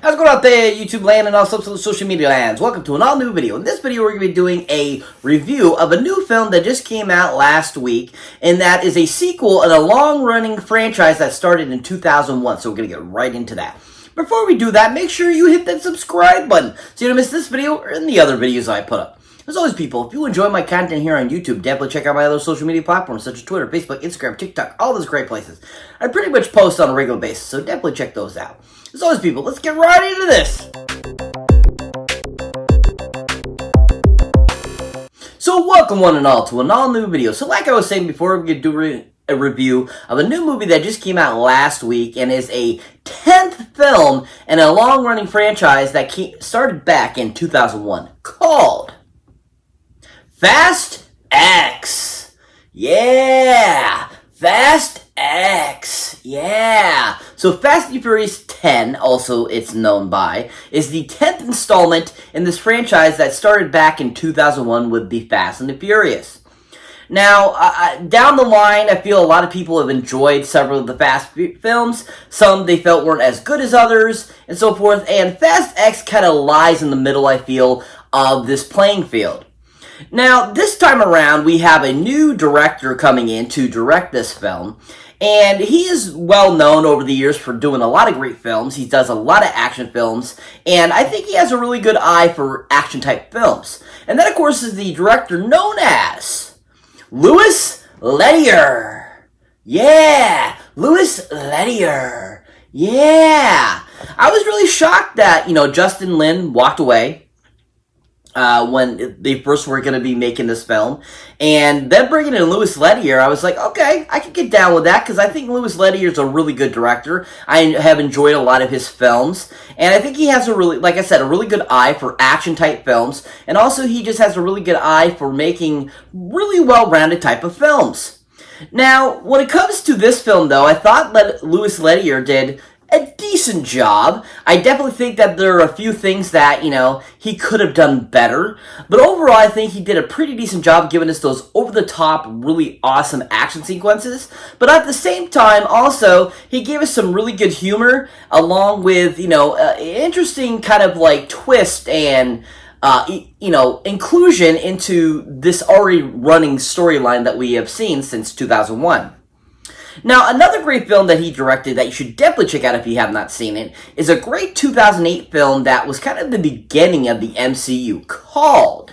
How's it going out there, YouTube land and all sorts of social media lands? Welcome to an all-new video. In this video, we're going to be doing a review of a new film that just came out last week, and that is a sequel in a long-running franchise that started in 2001, so we're going to get right into that. Before we do that, make sure you hit that subscribe button so you don't miss this video or any other videos I put up. As always, people, if you enjoy my content here on YouTube, definitely check out my other social media platforms such as Twitter, Facebook, Instagram, TikTok, all those great places. I pretty much post on a regular basis, so definitely check those out. As always, people, let's get right into this! So welcome one and all to an all-new video. So like I was saying before, we're going to do a review of a new movie that just came out last week and is a 10th film in a long-running franchise that started back in 2001 called Fast X. Yeah! Fast X. Yeah! So Fast and Furious 10, also it's known by, is the 10th installment in this franchise that started back in 2001 with the Fast and the Furious. Now, down the line, I feel a lot of people have enjoyed several of the Fast films. Some they felt weren't as good as others, and so forth. And Fast X kind of lies in the middle, I feel, of this playing field. Now, this time around, we have a new director coming in to direct this film. And he is well known over the years for doing a lot of great films. He does a lot of action films. And I think he has a really good eye for action-type films. And that, of course, is the director known as Louis Leterrier. Yeah! Louis Leterrier. Yeah! I was really shocked that, Justin Lin walked away when they first were going to be making this film. And then bringing in Louis Leterrier, I was like, okay, I can get down with that, because I think Louis Leterrier is a really good director. I have enjoyed a lot of his films. And I think he has a really, like I said, a really good eye for action-type films. And also, he just has a really good eye for making really well-rounded type of films. Now, when it comes to this film, though, I thought that Louis Leterrier did a decent job. I definitely think that there are a few things that, he could have done better. But overall, I think he did a pretty decent job giving us those over-the-top, really awesome action sequences. But at the same time, also, he gave us some really good humor, along with, interesting kind of like twist and inclusion into this already running storyline that we have seen since 2001. Now, another great film that he directed that you should definitely check out if you have not seen it is a great 2008 film that was kind of the beginning of the MCU called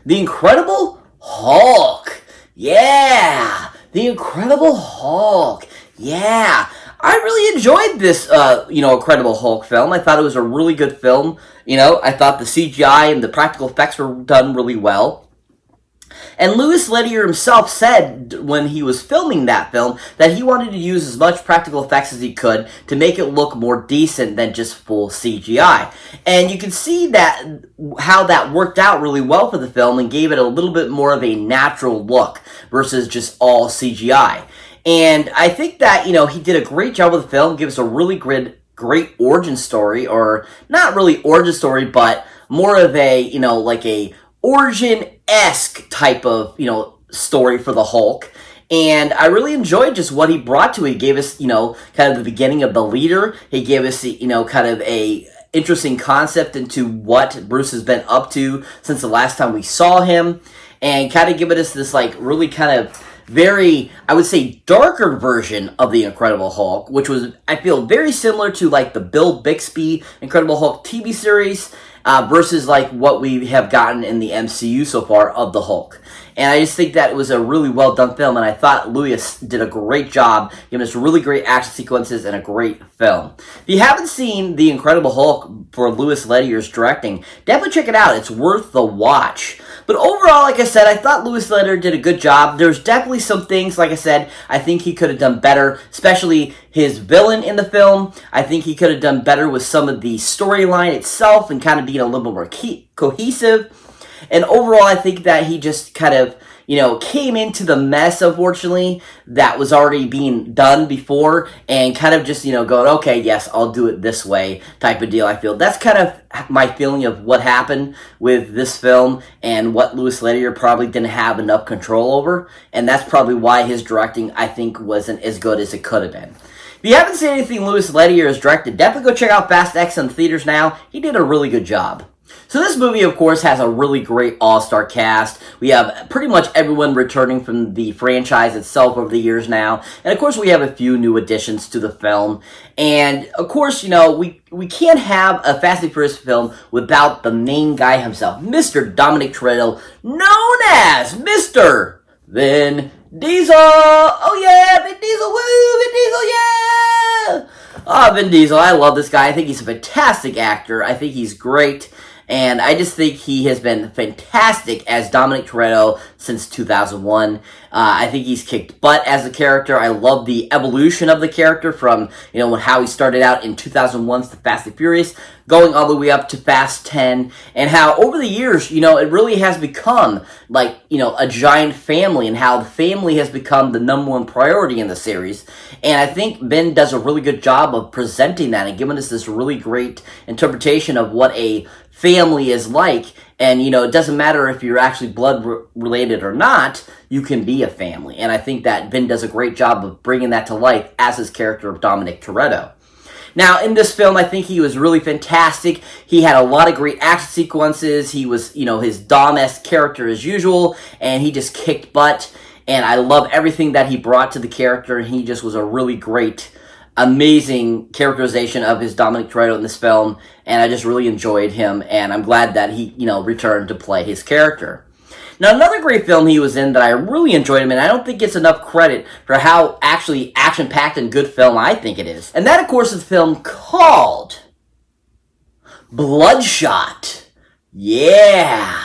The Incredible Hulk. Yeah! The Incredible Hulk. Yeah! I really enjoyed this, Incredible Hulk film. I thought it was a really good film. I thought the CGI and the practical effects were done really well. And Louis Leterrier himself said when he was filming that film that he wanted to use as much practical effects as he could to make it look more decent than just full CGI. And you can see that how that worked out really well for the film and gave it a little bit more of a natural look versus just all CGI. And I think that, he did a great job with the film, gave us a really great origin story, or not really origin story, but more of a, like a origin-esque type of, story for the Hulk. And I really enjoyed just what he brought to it. He gave us, kind of the beginning of the leader. He gave us, kind of a interesting concept into what Bruce has been up to since the last time we saw him. And kind of giving us this, like, really kind of very, I would say, darker version of the Incredible Hulk, which was, I feel, very similar to, like, the Bill Bixby Incredible Hulk TV series, versus like what we have gotten in the MCU so far of the Hulk. And I just think that it was a really well done film, and I thought Louis did a great job giving us really great action sequences and a great film. If you haven't seen The Incredible Hulk for Louis Leterrier's directing, definitely check it out. It's worth the watch. But overall, like I said, I thought Louis Leterrier did a good job. There's definitely some things, like I said, I think he could have done better, especially his villain in the film. I think he could have done better with some of the storyline itself and kind of being a little more cohesive. And overall, I think that he just kind of, came into the mess, unfortunately, that was already being done before, and kind of just, going, okay, yes, I'll do it this way type of deal, I feel. That's kind of my feeling of what happened with this film, and what Louis Leterrier probably didn't have enough control over, and that's probably why his directing, I think, wasn't as good as it could have been. If you haven't seen anything Louis Leterrier has directed, definitely go check out Fast X in theaters now. He did a really good job. So this movie, of course, has a really great all-star cast. We have pretty much everyone returning from the franchise itself over the years now. And, of course, we have a few new additions to the film. And, of course, you know, we can't have a Fast and Furious film without the main guy himself, Mr. Dominic Toretto, known as Mr. Vin Diesel! Oh, yeah! Vin Diesel! Woo! Vin Diesel, yeah! Oh, Vin Diesel, I love this guy. I think he's a fantastic actor. I think he's great. And I just think he has been fantastic as Dominic Toretto since 2001. I think he's kicked butt as a character. I love the evolution of the character from, you know, how he started out in 2001's The Fast and Furious, going all the way up to Fast 10, and how over the years, you know, it really has become, like, you know, a giant family, and how the family has become the #1 priority in the series. And I think Ben does a really good job of presenting that and giving us this really great interpretation of what a family is like. And, you know, it doesn't matter if you're actually blood related or not, you can be a family. And I think that Vin does a great job of bringing that to life as his character of Dominic Toretto. Now, in this film, I think he was really fantastic. He had a lot of great action sequences. He was, you know, his Dom-esque character as usual, and he just kicked butt. And I love everything that he brought to the character, and he just was a really great, amazing characterization of his Dominic Toretto in this film, and I just really enjoyed him, and I'm glad that he, you know, returned to play his character. Now, another great film he was in that I really enjoyed him, and I don't think gets enough credit for how actually action-packed and good film I think it is. And that, of course, is a film called Bloodshot. Yeah!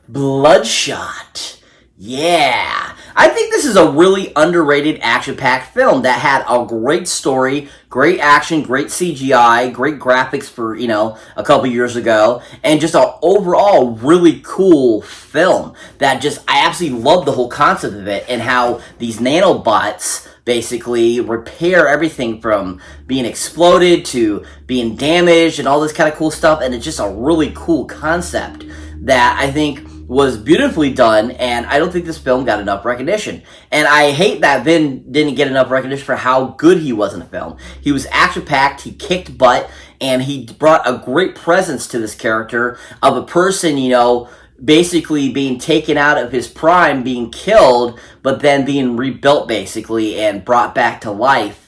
Bloodshot. Yeah! I think this is a really underrated action-packed film that had a great story, great action, great CGI, great graphics for, you know, a couple years ago, and just an overall really cool film that just, I absolutely love the whole concept of it and how these nanobots basically repair everything from being exploded to being damaged and all this kind of cool stuff, and it's just a really cool concept that I think was beautifully done, and I don't think this film got enough recognition. And I hate that Vin didn't get enough recognition for how good he was in the film. He was action-packed, he kicked butt, and he brought a great presence to this character of a person, you know, basically being taken out of his prime, being killed, but then being rebuilt, basically, and brought back to life.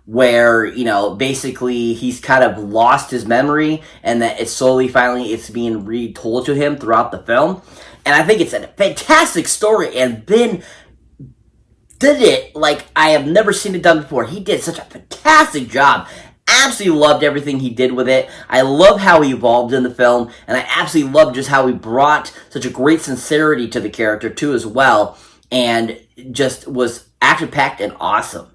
Where, you know, basically he's kind of lost his memory, and that it's slowly, finally, it's being retold to him throughout the film. And I think it's a fantastic story, and Ben did it like I have never seen it done before. He did such a fantastic job. Absolutely loved everything he did with it. I love how he evolved in the film, and I absolutely love just how he brought such a great sincerity to the character, too, as well, and just was action-packed and awesome.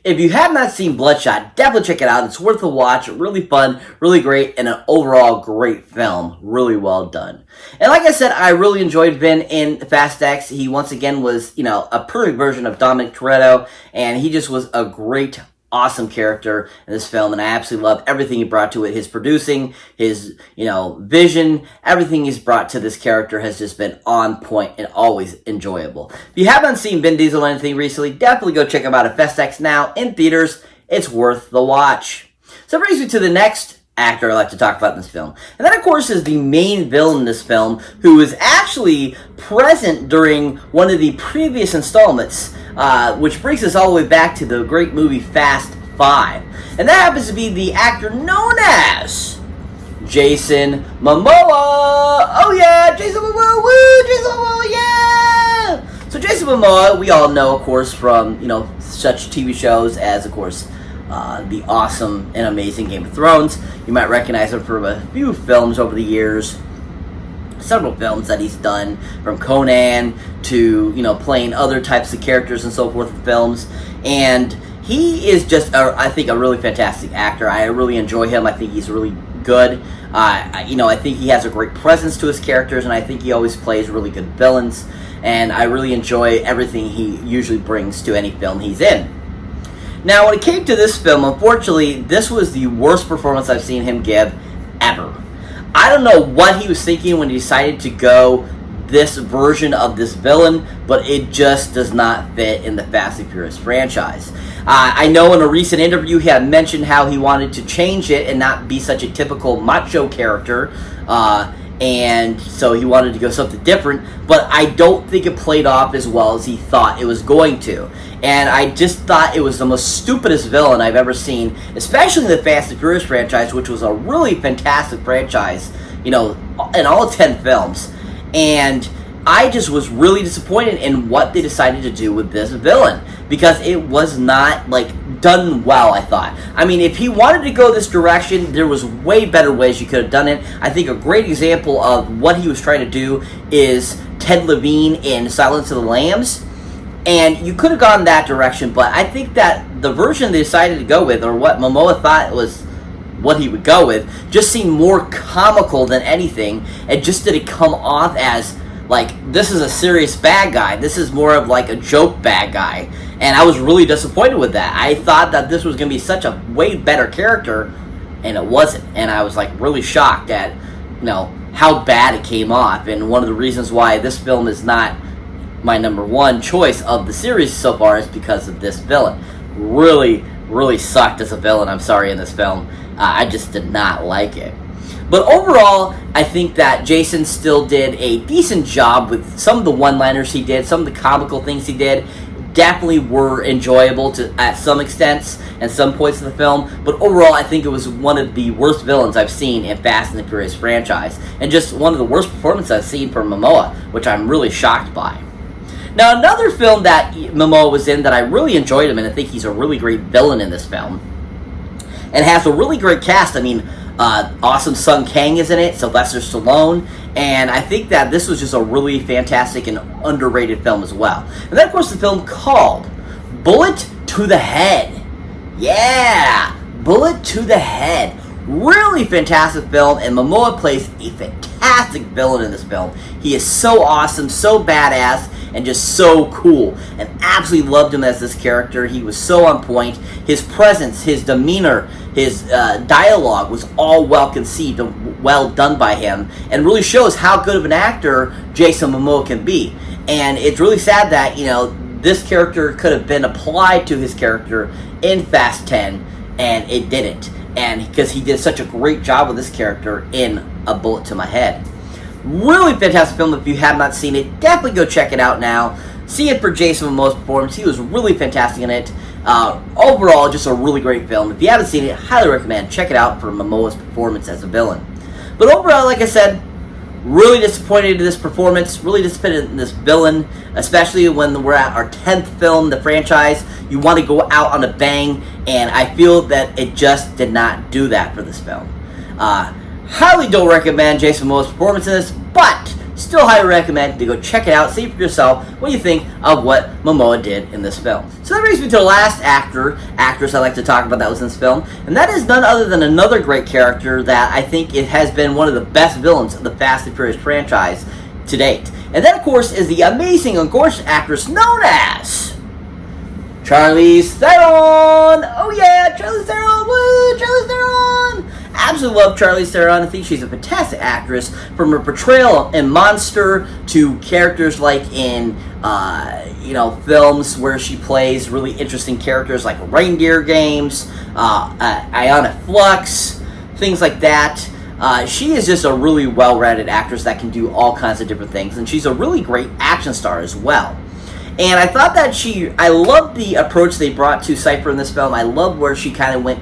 If you have not seen Bloodshot, definitely check it out. It's worth a watch. Really fun, really great, and an overall great film. Really well done. And like I said, I really enjoyed Vin in Fast X. He once again was, you know, a perfect version of Dominic Toretto, and he just was a great, awesome character in this film, and I absolutely love everything he brought to it. His producing, his, you know, vision, everything he's brought to this character has just been on point and always enjoyable. If you haven't seen Vin Diesel or anything recently, definitely go check him out at Fast X now in theaters. It's worth the watch. So that brings me to the next actor I like to talk about in this film. And that, of course, is the main villain in this film, who is actually present during one of the previous installments, which brings us all the way back to the great movie Fast 5. And that happens to be the actor known as Jason Momoa. Oh yeah, Jason Momoa, woo, Jason Momoa, yeah! So Jason Momoa, we all know, of course, from, you know, such TV shows as, of course, the awesome and amazing Game of Thrones. You might recognize him from a few films over the years. Several films that he's done, from Conan to, you know, playing other types of characters and so forth in films. And he is just, I think, a really fantastic actor. I really enjoy him. I think he's really good. You know, I think he has a great presence to his characters, and I think he always plays really good villains. And I really enjoy everything he usually brings to any film he's in. Now, when it came to this film, unfortunately, this was the worst performance I've seen him give ever. I don't know what he was thinking when he decided to go this version of this villain, but it just does not fit in the Fast and Furious franchise. I know in a recent interview he had mentioned how he wanted to change it and not be such a typical macho character, and so he wanted to go something different, but I don't think it played off as well as he thought it was going to. And I just thought it was the most stupidest villain I've ever seen, especially in the Fast and Furious franchise, which was a really fantastic franchise, in all 10 films. And I just was really disappointed in what they decided to do with this villain, because it was not, done well, I thought. I mean, if he wanted to go this direction, there was way better ways you could have done it. I think a great example of what he was trying to do is Ted Levine in Silence of the Lambs, and you could have gone that direction, but I think that the version they decided to go with, or what Momoa thought was what he would go with, just seemed more comical than anything, and just didn't come off as this is a serious bad guy. This is more of a joke bad guy. And I was really disappointed with that. I thought that this was going to be such a way better character, and it wasn't. And I was really shocked at, how bad it came off. And one of the reasons why this film is not my number one choice of the series so far is because of this villain. Really, really sucked as a villain, I'm sorry, in this film. I just did not like it. But overall, I think that Jason still did a decent job with some of the one-liners he did, some of the comical things he did. Definitely were enjoyable at some extents and some points of the film, but overall I think it was one of the worst villains I've seen in Fast and the Furious franchise, and just one of the worst performances I've seen from Momoa, which I'm really shocked by. Now, another film that Momoa was in that I really enjoyed him, and I think he's a really great villain in this film, and has a really great cast. I mean, Awesome Sung Kang is in it, Sylvester Stallone, and I think that this was just a really fantastic and underrated film as well. And then, of course, the film called Bullet to the Head. Yeah! Bullet to the Head. Really fantastic film, and Momoa plays a fantastic villain in this film. He is so awesome, so badass, and just so cool. And absolutely loved him as this character. He was so on point. His presence, his demeanor, his dialogue was all well conceived and well done by him, and really shows how good of an actor Jason Momoa can be. And it's really sad that, this character could have been applied to his character in Fast 10, and it didn't. And because he did such a great job with this character in A Bullet to My Head. Really fantastic film. If you have not seen it, definitely go check it out now. See it for Jason Momoa's performance. He was really fantastic in it. Overall, just a really great film. If you haven't seen it, highly recommend. Check it out for Momoa's performance as a villain. But overall, like I said, really disappointed in this performance. Really disappointed in this villain, especially when we're at our 10th film in the franchise. You want to go out on a bang, and I feel that it just did not do that for this film. Highly don't recommend Jason Momoa's performance in this, but still highly recommend to go check it out, see for yourself what you think of what Momoa did in this film. So that brings me to the last actress I'd like to talk about that was in this film, and that is none other than another great character that I think it has been one of the best villains of the Fast and Furious franchise to date. And that, of course, is the amazing and gorgeous actress known as Charlize Theron! Oh yeah, Charlize Theron! Woo! Charlize Theron! Absolutely love Charlize Theron. I think she's a fantastic actress, from her portrayal in Monster to characters like in films where she plays really interesting characters like Reindeer Games, Ionic Flux, things like that. She is just a really well-rounded actress that can do all kinds of different things, and she's a really great action star as well. And I thought that I love the approach they brought to Cypher in this film. I love where she kind of went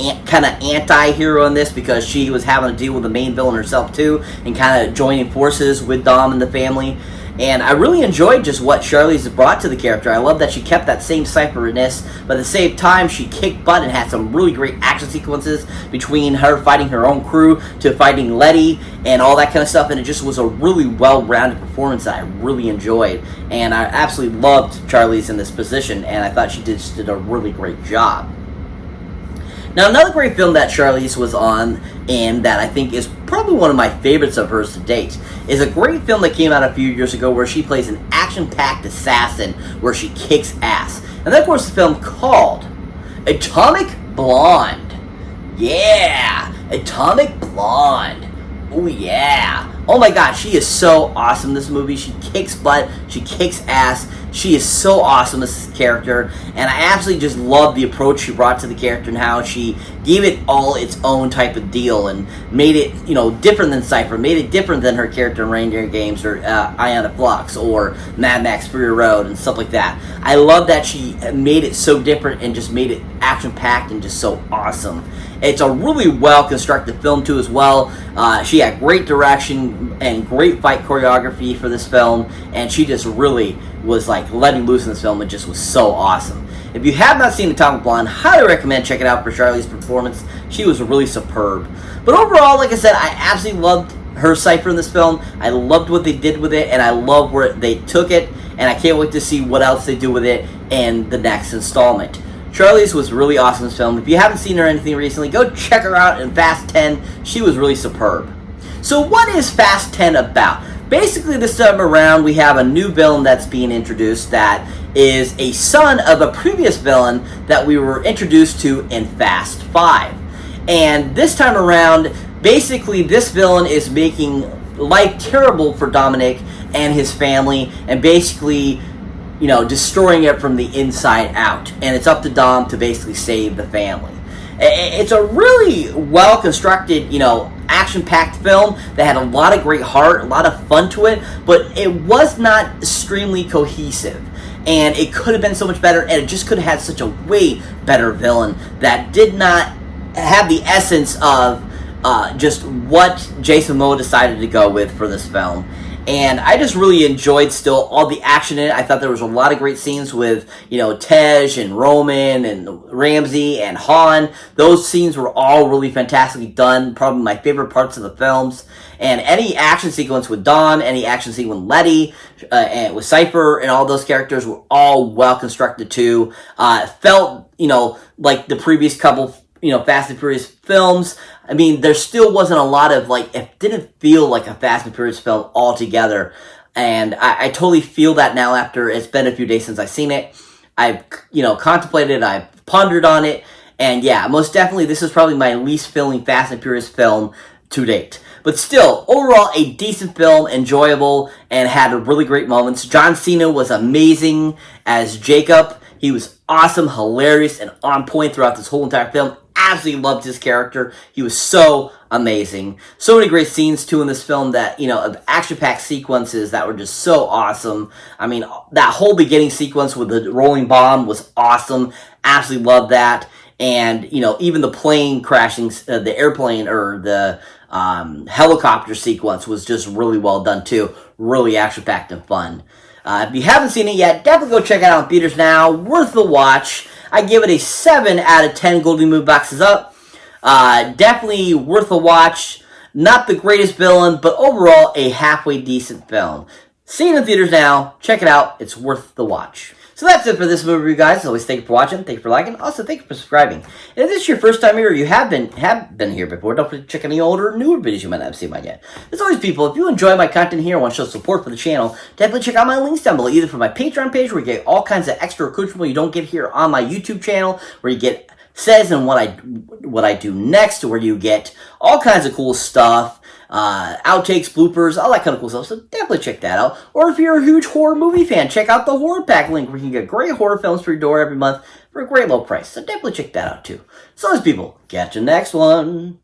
anti-hero in this, because she was having to deal with the main villain herself too, and kind of joining forces with Dom and the family. And I really enjoyed just what Charlize brought to the character. I love that she kept that same Cypher-ness, but at the same time she kicked butt and had some really great action sequences between her fighting her own crew to fighting Letty and all that kind of stuff, and it just was a really well-rounded performance that I really enjoyed. And I absolutely loved Charlize in this position, and I thought she just did a really great job. Now, another great film that Charlize was on, and that I think is probably one of my favorites of hers to date, is a great film that came out a few years ago where she plays an action-packed assassin where she kicks ass. And that, of course, the film called Atomic Blonde. Yeah! Atomic Blonde. Oh, yeah. Oh my god, she is so awesome in this movie. She kicks butt, she kicks ass. She is so awesome as this character, and I absolutely just love the approach she brought to the character and how she gave it all its own type of deal and made it, different than Cypher, made it different than her character in Reindeer Games or Ionic Flux or Mad Max Fury Road and stuff like that. I love that she made it so different and just made it action-packed and just so awesome. It's a really well-constructed film, too, as well. She had great direction and great fight choreography for this film, and she just really was like letting loose in this film. It just was so awesome. If you have not seen Atomic Blonde, highly recommend checking out for Charlize's performance. She was really superb. But overall, like I said, I absolutely loved her Cypher in this film. I loved what they did with it, and I love where they took it, and I can't wait to see what else they do with it in the next installment. Charlize was really awesome in this film. If you haven't seen her in anything recently, go check her out in Fast 10. She was really superb. So what is Fast 10 about? Basically, this time around, we have a new villain that's being introduced that is a son of a previous villain that we were introduced to in Fast 5. And this time around, basically, this villain is making life terrible for Dominic and his family, and basically, destroying it from the inside out. And it's up to Dom to basically save the family. It's a really well-constructed, action-packed film that had a lot of great heart, a lot of fun to it, but it was not extremely cohesive. And it could have been so much better, and it just could have had such a way better villain that did not have the essence of just what Jason Momoa decided to go with for this film. And I just really enjoyed still all the action in it. I thought there was a lot of great scenes with, Tej and Roman and Ramsey and Han. Those scenes were all really fantastically done. Probably my favorite parts of the films. And any action sequence with Dom, any action scene with Letty, and with Cypher, and all those characters were all well constructed too. Felt, like the previous couple, Fast and Furious films. I mean, there still wasn't a lot of, it didn't feel like a Fast and Furious film altogether. And I totally feel that now after it's been a few days since I've seen it. I've, contemplated, I've pondered on it. And yeah, most definitely this is probably my least feeling Fast and Furious film to date. But still, overall, a decent film, enjoyable, and had really great moments. John Cena was amazing as Jacob. He was awesome, hilarious, and on point throughout this whole entire film. Absolutely loved his character. He was so amazing. So many great scenes, too, in this film that, of action-packed sequences that were just so awesome. I mean, that whole beginning sequence with the rolling bomb was awesome. Absolutely loved that. And, even the plane crashing, the airplane or the helicopter sequence was just really well done, too. Really action-packed and fun. If you haven't seen it yet, definitely go check it out in theaters now. Worth the watch. I give it a 7 out of 10 Golden Move boxes up. Definitely worth a watch. Not the greatest villain, but overall a halfway decent film. See it in theaters now. Check it out. It's worth the watch. So that's it for this movie, you guys. As always, thank you for watching. Thank you for liking. Also, thank you for subscribing. And if this is your first time here or you have been here before, don't forget to check any older, newer videos you might not have seen by yet. As always, people, if you enjoy my content here and want to show support for the channel, definitely check out my links down below, either for my Patreon page, where you get all kinds of extra accoutrement you don't get here on my YouTube channel, where you get says and what I do next, where you get all kinds of cool stuff, outtakes, bloopers, all that kind of cool stuff. So definitely check that out. Or if you're a huge horror movie fan, check out the Horror Pack link, where you can get great horror films for your door every month for a great low price. So definitely check that out too. So as people, catch you next one.